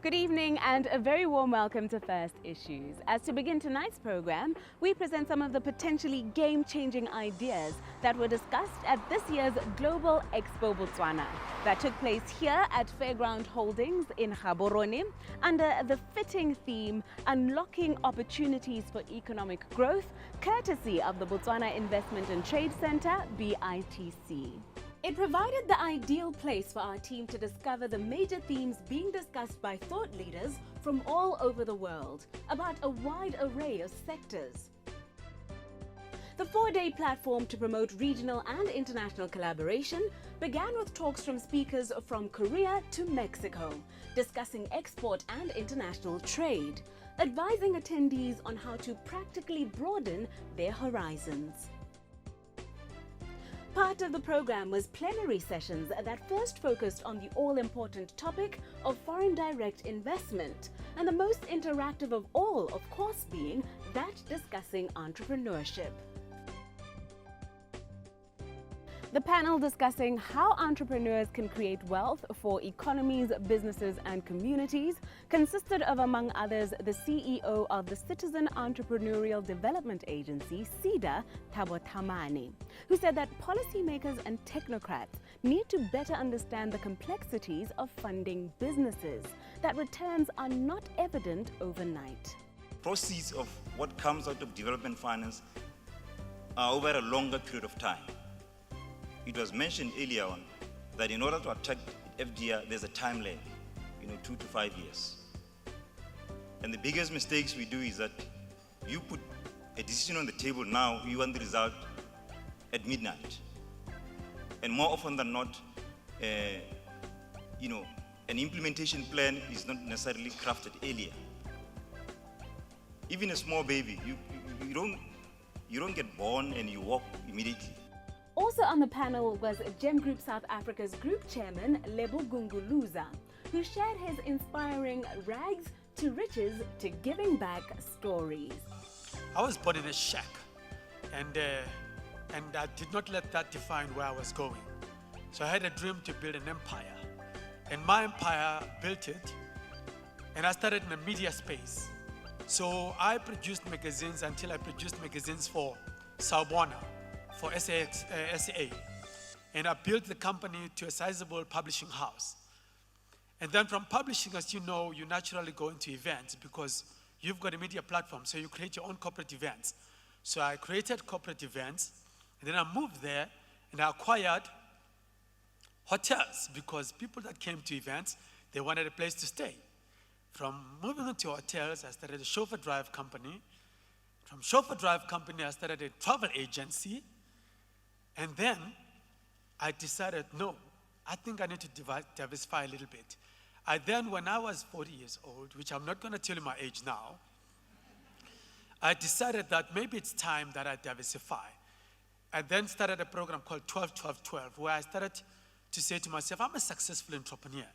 Good evening and a very warm welcome to First Issues. As to begin tonight's program, we present some of the potentially game-changing ideas that were discussed at this year's Global Expo Botswana that took place here at Fairground Holdings in Gaborone under the fitting theme, Unlocking Opportunities for Economic Growth, courtesy of the Botswana Investment and Trade Centre, BITC. It provided the ideal place for our team to discover the major themes being discussed by thought leaders from all over the world about a wide array of sectors. The four-day platform to promote regional and international collaboration began with talks from speakers from Korea to Mexico, discussing export and international trade, advising attendees on how to practically broaden their horizons. Part of the program was plenary sessions that first focused on the all-important topic of foreign direct investment, and the most interactive of all, of course, being that discussing entrepreneurship. The panel discussing how entrepreneurs can create wealth for economies, businesses and communities consisted of, among others, the CEO of the Citizen Entrepreneurial Development Agency, CEDA, Thabo Thamani, who said that policymakers and technocrats need to better understand the complexities of funding businesses, that returns are not evident overnight. Proceeds of what comes out of development finance are over a longer period of time. It was mentioned earlier on that in order to attract FDI, there's a time lag, 2 to 5 years. And the biggest mistakes we do is that you put a decision on the table now, you want the result at midnight. And more often than not, an implementation plan is not necessarily crafted earlier. Even a small baby, you don't get born and you walk immediately. Also on the panel was Gem Group South Africa's Group Chairman, Lebo Gunguluza, who shared his inspiring rags to riches to giving back stories. I was born in a shack, and I did not let that define where I was going. So I had a dream to build an empire, and my empire built it, and I started in the media space. So I produced magazines until I produced magazines for Botswana, for SA, and I built the company to a sizable publishing house. And then from publishing, as you know, you naturally go into events because you've got a media platform, so you create your own corporate events. So I created corporate events, and then I moved there and I acquired hotels because people that came to events, they wanted a place to stay. From moving into hotels, I started a chauffeur drive company. From chauffeur drive company, I started a travel agency. And then I decided, no, I think I need to diversify a little bit. When I was 40 years old, which I'm not going to tell you my age now, I decided that maybe it's time that I diversify. I then started a program called 12-12-12, where I started to say to myself, I'm a successful entrepreneur.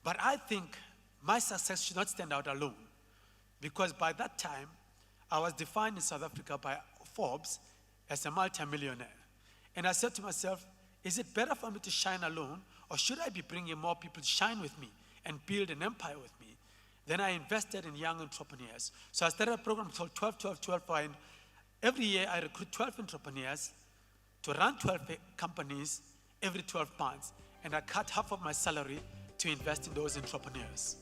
But I think my success should not stand out alone. Because by that time, I was defined in South Africa by Forbes as a multimillionaire. And I said to myself, is it better for me to shine alone, or should I be bringing more people to shine with me and build an empire with me? Then I invested in young entrepreneurs. So I started a program called 12-12-12, and every year I recruit 12 entrepreneurs to run 12 companies every 12 months. And I cut half of my salary to invest in those entrepreneurs.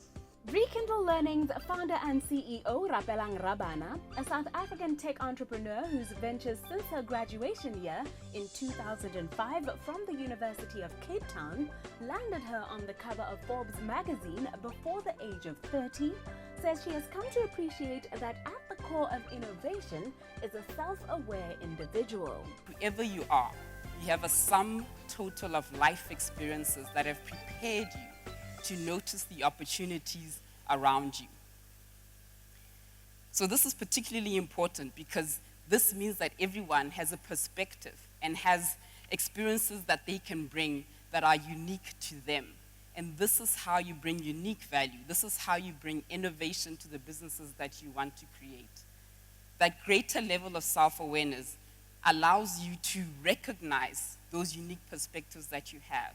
Rekindle Learning's founder and CEO, Rapelang Rabana, a South African tech entrepreneur whose ventures since her graduation year in 2005 from the University of Cape Town landed her on the cover of Forbes magazine before the age of 30, says she has come to appreciate that at the core of innovation is a self-aware individual. Whoever you are, you have a sum total of life experiences that have prepared you to notice the opportunities around you. So this is particularly important because this means that everyone has a perspective and has experiences that they can bring that are unique to them. And this is how you bring unique value. This is how you bring innovation to the businesses that you want to create. That greater level of self-awareness allows you to recognize those unique perspectives that you have.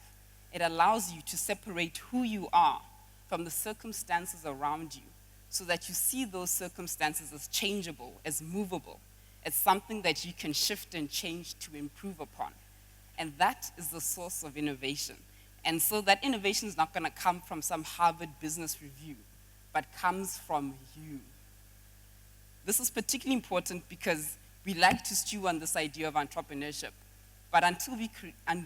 It allows you to separate who you are from the circumstances around you so that you see those circumstances as changeable, as movable, as something that you can shift and change to improve upon. And that is the source of innovation. And so that innovation is not going to come from some Harvard Business Review, but comes from you. This is particularly important because we like to stew on this idea of entrepreneurship. But until we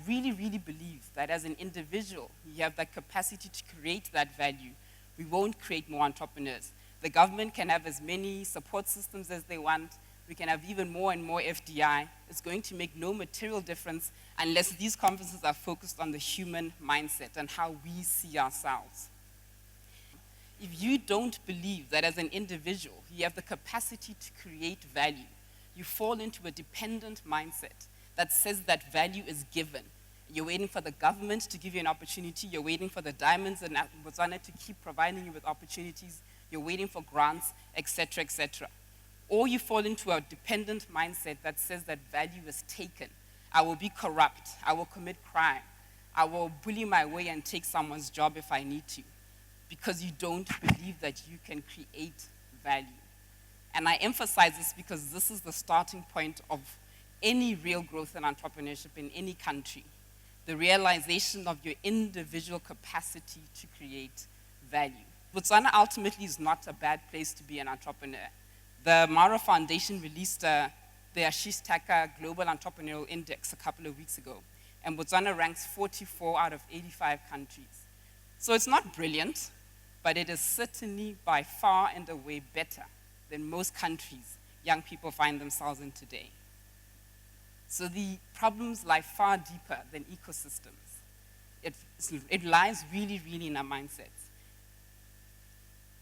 really, really believe that as an individual, you have that capacity to create that value, we won't create more entrepreneurs. The government can have as many support systems as they want. We can have even more and more FDI. It's going to make no material difference unless these conferences are focused on the human mindset and how we see ourselves. If you don't believe that as an individual, you have the capacity to create value, you fall into a dependent mindset that says that value is given. You're waiting for the government to give you an opportunity. You're waiting for the diamonds in Botswana to keep providing you with opportunities. You're waiting for grants, etc., etc. Or you fall into a dependent mindset that says that value is taken. I will be corrupt. I will commit crime. I will bully my way and take someone's job if I need to, because you don't believe that you can create value. And I emphasize this because this is the starting point of any real growth and entrepreneurship in any country, the realization of your individual capacity to create value. Botswana ultimately is not a bad place to be an entrepreneur. The Mara Foundation released the Ashish Taka Global Entrepreneurial Index a couple of weeks ago, and Botswana ranks 44 out of 85 countries. So it's not brilliant, but it is certainly by far and away better than most countries young people find themselves in today. So the problems lie far deeper than ecosystems. It lies really, really in our mindsets.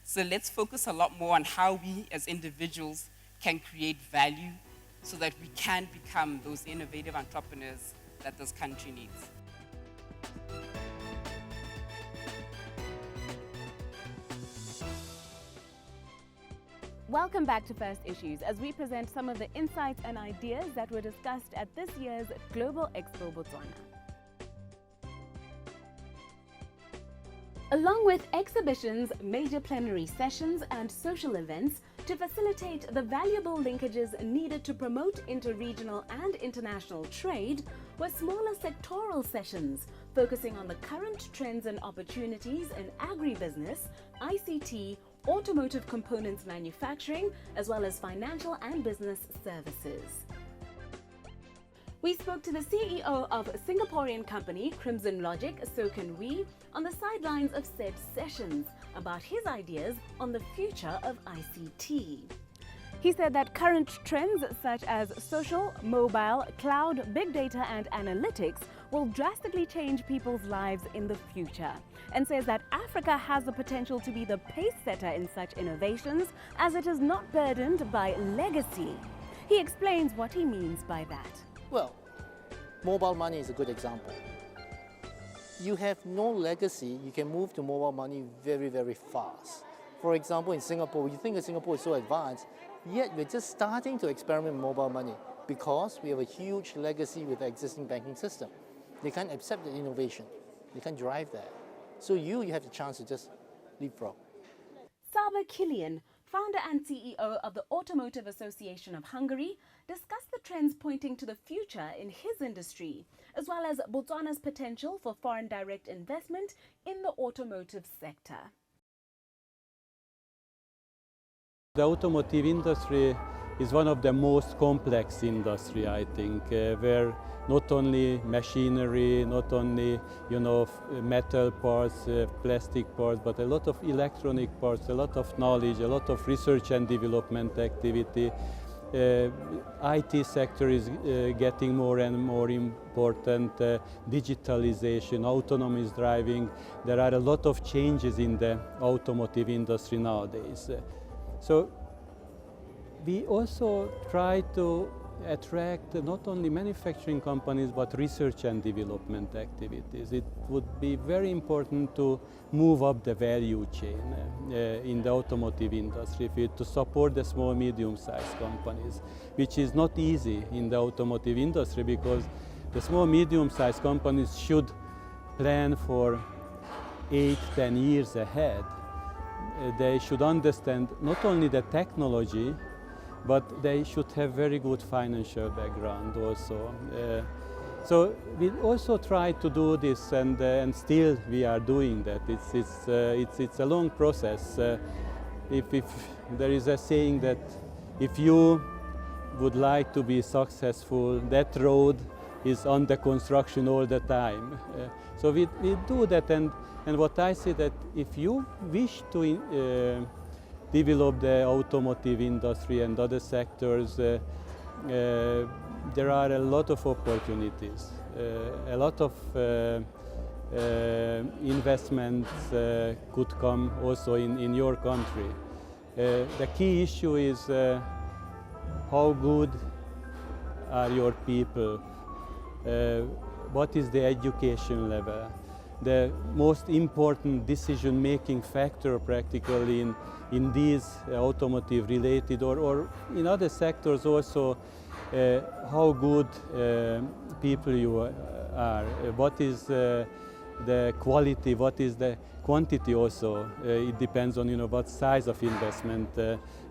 So let's focus a lot more on how we as individuals can create value so that we can become those innovative entrepreneurs that this country needs. Welcome back to First Issues as we present some of the insights and ideas that were discussed at this year's Global Expo Botswana. Along with exhibitions, major plenary sessions and social events to facilitate the valuable linkages needed to promote inter-regional and international trade were smaller sectoral sessions focusing on the current trends and opportunities in agribusiness, ICT, automotive components manufacturing, as well as financial and business services. We spoke to the CEO of Singaporean company Crimson Logic, Soken Wee, on the sidelines of said sessions about his ideas on the future of ICT. He said that current trends such as social, mobile, cloud, big data and analytics will drastically change people's lives in the future, and says that Africa has the potential to be the pace setter in such innovations as it is not burdened by legacy. He explains what he means by that. Well, mobile money is a good example. You have no legacy, you can move to mobile money very, very fast. For example, in Singapore, you think that Singapore is so advanced, yet we're just starting to experiment with mobile money because we have a huge legacy with the existing banking system. They can't accept the innovation. They can't drive that. So you have the chance to just leapfrog. Saber Kilian, founder and CEO of the Automotive Association of Hungary, discussed the trends pointing to the future in his industry, as well as Botswana's potential for foreign direct investment in the automotive sector. The automotive industry is one of the most complex industry, I think, where not only machinery, not only metal parts, plastic parts, but a lot of electronic parts, a lot of knowledge, a lot of research and development activity. IT sector is getting more and more important. Digitalization, autonomous driving. There are a lot of changes in the automotive industry nowadays. So we also try to attract not only manufacturing companies but research and development activities. It would be very important to move up the value chain in the automotive industry to support the small medium-sized companies, which is not easy in the automotive industry because the small medium-sized companies should plan for 8, 10 years ahead, they should understand not only the technology, but they should have very good financial background also. So we also try to do this, and still we are doing that. It's a long process. If there is a saying that if you would like to be successful, that road is under construction all the time. So we do that, and what I say that if you wish to develop the automotive industry and other sectors, there are a lot of opportunities, a lot of investments could come also in your country. The key issue is how good are your people, what is the education level. The most important decision-making factor practically in these automotive related or in other sectors also, how good people you are, what is the quality, what is the quantity also. It depends on what size of investment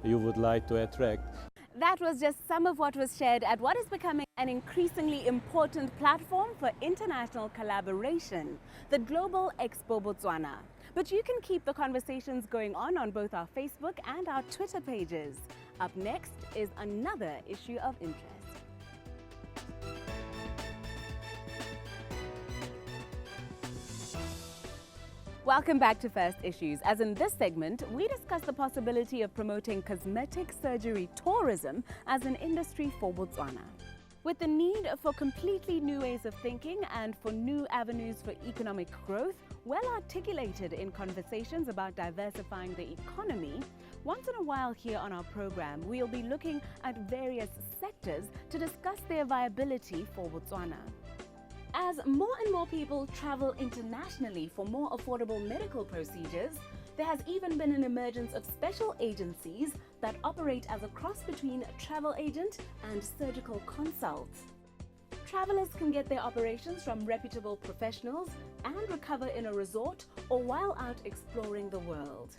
you would like to attract. That was just some of what was shared at what is becoming an increasingly important platform for international collaboration, the Global Expo Botswana. But you can keep the conversations going on both our Facebook and our Twitter pages. Up next is another issue of interest. Welcome back to First Issues. As in this segment, we discuss the possibility of promoting cosmetic surgery tourism as an industry for Botswana. With the need for completely new ways of thinking and for new avenues for economic growth, well articulated in conversations about diversifying the economy, once in a while here on our program, we'll be looking at various sectors to discuss their viability for Botswana. As more and more people travel internationally for more affordable medical procedures, there has even been an emergence of special agencies that operate as a cross between travel agent and surgical consult. Travelers can get their operations from reputable professionals and recover in a resort or while out exploring the world.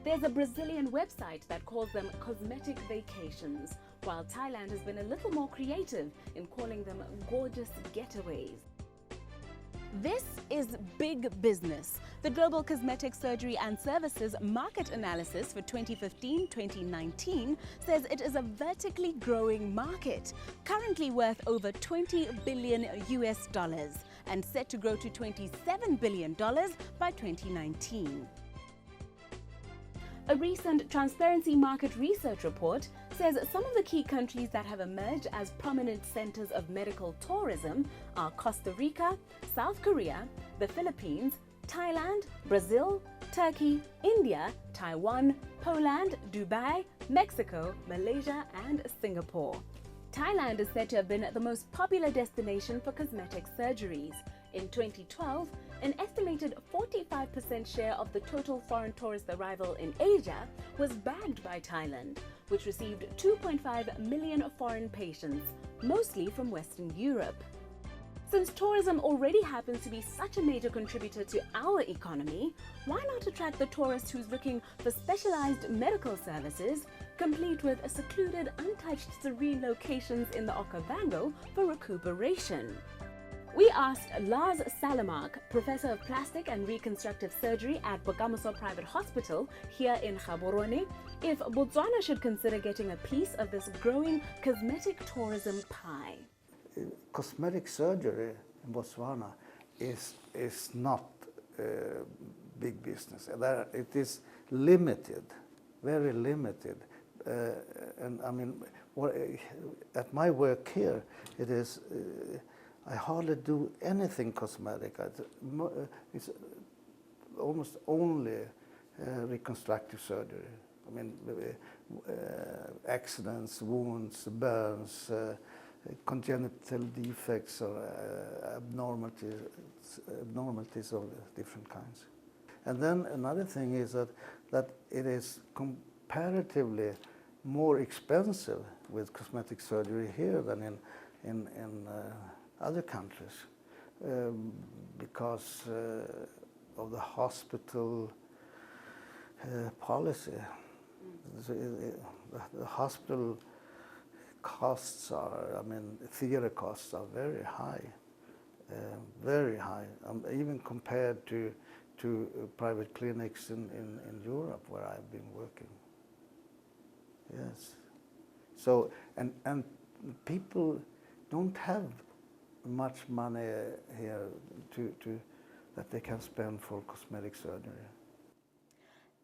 There's a Brazilian website that calls them cosmetic vacations, while Thailand has been a little more creative in calling them gorgeous getaways. This is big business. The Global Cosmetic Surgery and Services Market Analysis for 2015-2019 says it is a vertically growing market, currently worth over $20 billion and set to grow to $27 billion by 2019. A recent Transparency Market Research report says some of the key countries that have emerged as prominent centers of medical tourism are Costa Rica, South Korea, the Philippines, Thailand, Brazil, Turkey, India, Taiwan, Poland, Dubai, Mexico, Malaysia, and Singapore. Thailand is said to have been the most popular destination for cosmetic surgeries. In 2012, an estimated 45% share of the total foreign tourist arrival in Asia was bagged by Thailand, which received 2.5 million foreign patients, mostly from Western Europe. Since tourism already happens to be such a major contributor to our economy, why not attract the tourist who's looking for specialized medical services, complete with secluded, untouched, serene locations in the Okavango for recuperation? We asked Lars Salamark, Professor of Plastic and Reconstructive Surgery at Bokamoso Private Hospital here in Gaborone, if Botswana should consider getting a piece of this growing cosmetic tourism pie. Cosmetic surgery in Botswana is not big business. It is limited, very limited. And I mean, at my work here, it is. I hardly do anything cosmetic. It's almost only reconstructive surgery. I mean, accidents, wounds, burns, congenital defects or abnormalities of different kinds. And then another thing is that it is comparatively more expensive with cosmetic surgery here than in other countries, because of the hospital policy. The hospital costs are, I mean, theater costs are very high, even compared to private clinics in Europe where I've been working. Yes. So, and people don't have much money here that they can spend for cosmetic surgery.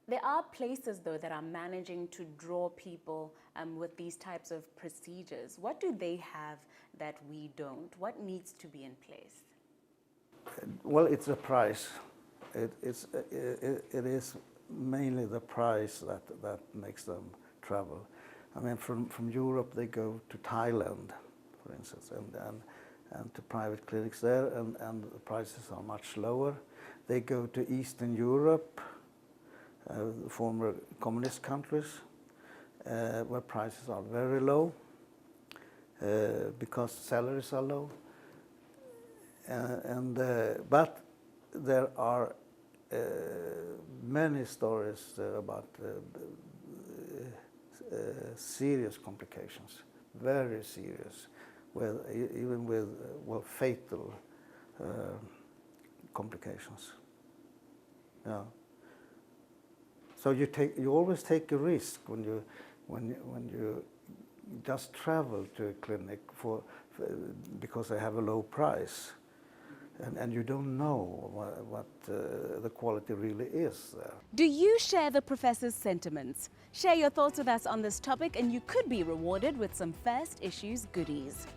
There are places, though, that are managing to draw people with these types of procedures. What do they have that we don't? What needs to be in place? Well, it's a price. It is mainly the price that makes them travel. I mean, from Europe they go to Thailand, for instance, and to private clinics there, and the prices are much lower. They go to Eastern Europe, former communist countries, where prices are very low because salaries are low. But there are many stories about serious complications, very serious, even with fatal complications. Yeah. So you always take a risk when you just travel to a clinic because they have a low price, and you don't know what the quality really is there. Do you share the professor's sentiments? Share your thoughts with us on this topic and you could be rewarded with some First Issues goodies.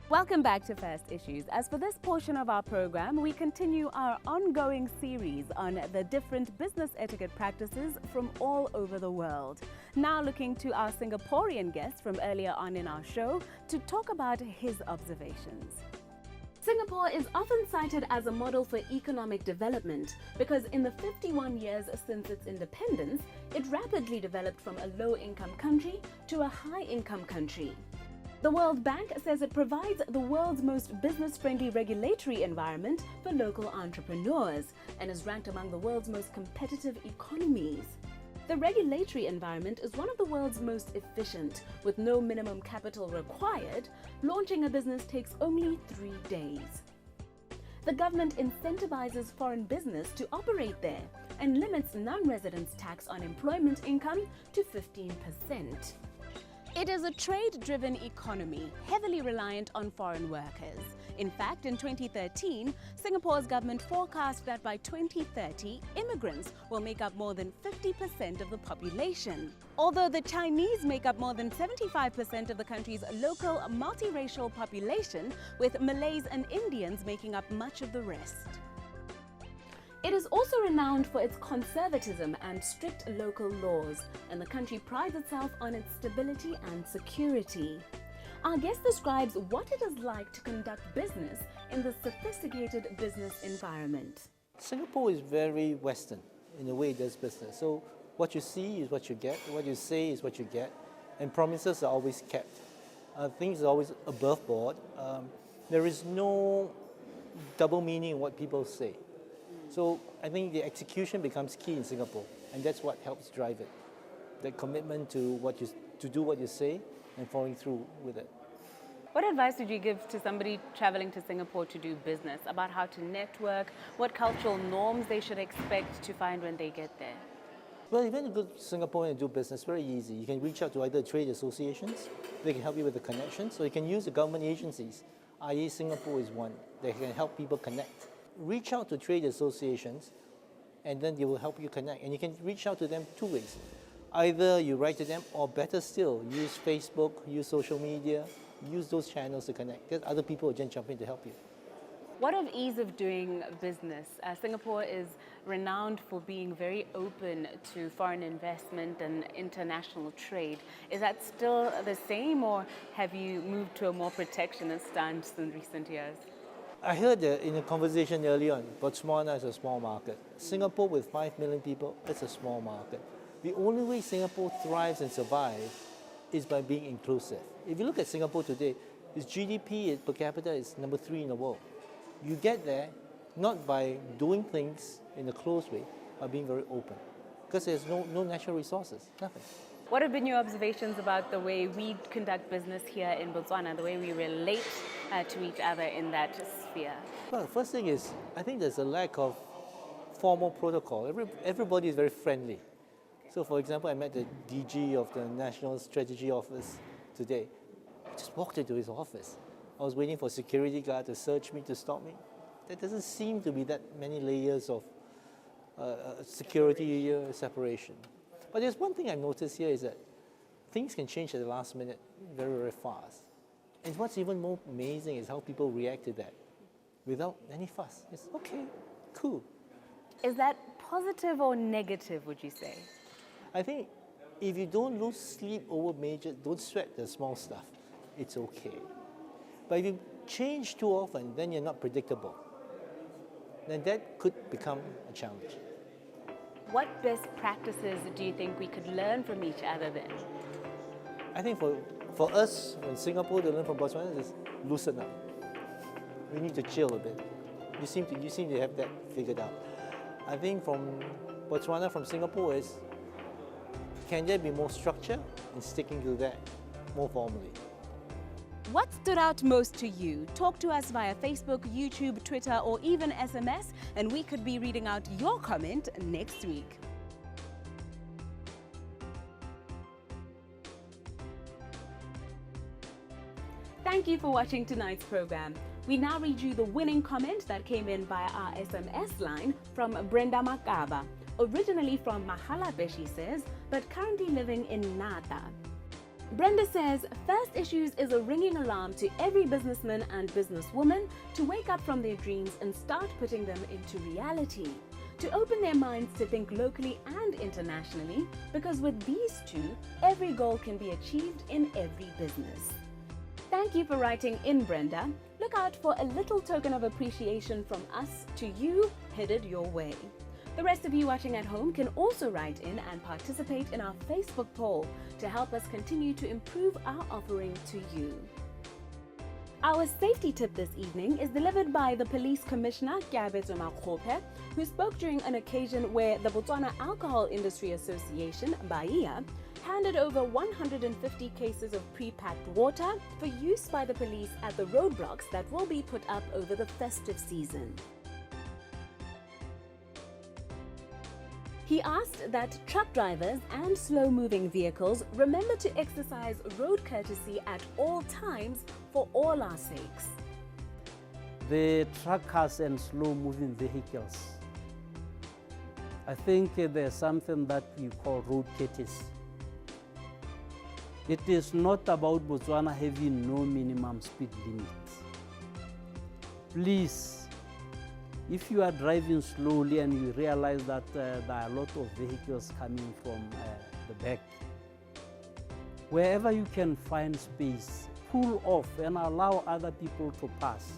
Welcome back to First Issues. As for this portion of our program, we continue our ongoing series on the different business etiquette practices from all over the world. Now looking to our Singaporean guest from earlier on in our show to talk about his observations. Singapore is often cited as a model for economic development because in the 51 years since its independence, it rapidly developed from a low-income country to a high-income country. The World Bank says it provides the world's most business-friendly regulatory environment for local entrepreneurs and is ranked among the world's most competitive economies. The regulatory environment is one of the world's most efficient, with no minimum capital required. Launching a business takes only 3 days. The government incentivizes foreign business to operate there and limits non-residents' tax on employment income to 15%. It is a trade-driven economy, heavily reliant on foreign workers. In fact, in 2013, Singapore's government forecast that by 2030, immigrants will make up more than 50% of the population. Although the Chinese make up more than 75% of the country's local multiracial population, with Malays and Indians making up much of the rest. It is also renowned for its conservatism and strict local laws, and the country prides itself on its stability and security. Our guest describes what it is like to conduct business in the sophisticated business environment. Singapore is very Western in the way it does business. So what you see is what you get, what you say is what you get, and promises are always kept. Things are always above board. There is no double meaning in what people say. So I think the execution becomes key in Singapore, and that's what helps drive it. The commitment to do what you say and following through with it. What advice would you give to somebody traveling to Singapore to do business about how to network, what cultural norms they should expect to find when they get there? Well, if you want to go to Singapore and do business, very easy. You can reach out to either trade associations, they can help you with the connections, or you can use the government agencies, i.e. Singapore is one. They can help people connect. Reach out to trade associations and then they will help you connect. And you can reach out to them 2 ways. Either you write to them, or better still, use Facebook, use social media, use those channels to connect. There's other people who can jump in to help you. What of ease of doing business? Singapore is renowned for being very open to foreign investment and international trade. Is that still the same, or have you moved to a more protectionist stance in recent years? I heard that in a conversation earlier on, Botswana is a small market. Singapore with 5 million people, it's a small market. The only way Singapore thrives and survives is by being inclusive. If you look at Singapore today, Its GDP per capita is number 3 in the world. You get there not by doing things in a closed way, but being very open. Because there's no natural resources, nothing. What have been your observations about the way we conduct business here in Botswana, the way we relate to each other in that sphere? Well, the first thing is, I think there's a lack of formal protocol. Everybody is very friendly. So for example, I met the DG of the National Strategy Office today. I just walked into his office. I was waiting for a security guard to search me, to stop me. There doesn't seem to be that many layers of security separation. But there's one thing I've noticed here is that things can change at the last minute very, very fast. And what's even more amazing is how people react to that without any fuss. It's okay, cool. Is that positive or negative, would you say? I think if you don't lose sleep over don't sweat the small stuff, it's okay. But if you change too often, then you're not predictable. Then that could become a challenge. What best practices do you think we could learn from each other then? I think for us, in Singapore, to learn from Botswana is loosen up. We need to chill a bit. You seem to have that figured out. I think from Botswana, from Singapore is, can there be more structure in sticking to that more formally? What stood out most to you? Talk to us via Facebook, YouTube, Twitter, or even SMS, and we could be reading out your comment next week. Thank you for watching tonight's program. We now read you the winning comment that came in via our SMS line from Brenda Makaba. Originally from Mahalape, she says, but currently living in Nata. Brenda says, First Issues is a ringing alarm to every businessman and businesswoman to wake up from their dreams and start putting them into reality. To open their minds to think locally and internationally, because with these two, every goal can be achieved in every business. Thank you for writing in, Brenda. Look out for a little token of appreciation from us to you headed your way. The rest of you watching at home can also write in and participate in our Facebook poll to help us continue to improve our offering to you. Our safety tip this evening is delivered by the Police Commissioner, Kiabezo Makgope, who spoke during an occasion where the Botswana Alcohol Industry Association, BAIA, handed over 150 cases of pre-packed water for use by the police at the roadblocks that will be put up over the festive season. He asked that truck drivers and slow-moving vehicles remember to exercise road courtesy at all times for all our sakes. The truckers and slow-moving vehicles, I think there's something that we call road courtesy. It is not about Botswana having no minimum speed limit. Please, if you are driving slowly and you realize that there are a lot of vehicles coming from the back, wherever you can find space, pull off and allow other people to pass.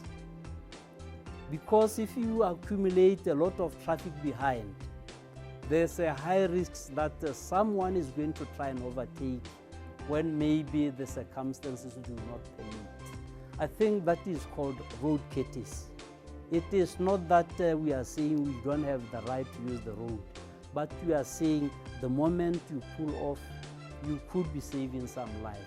Because if you accumulate a lot of traffic behind, there's a high risk that someone is going to try and overtake when maybe the circumstances do not permit. I think that is called road courtesy. It is not that we are saying we don't have the right to use the road, but we are saying the moment you pull off, you could be saving some lives.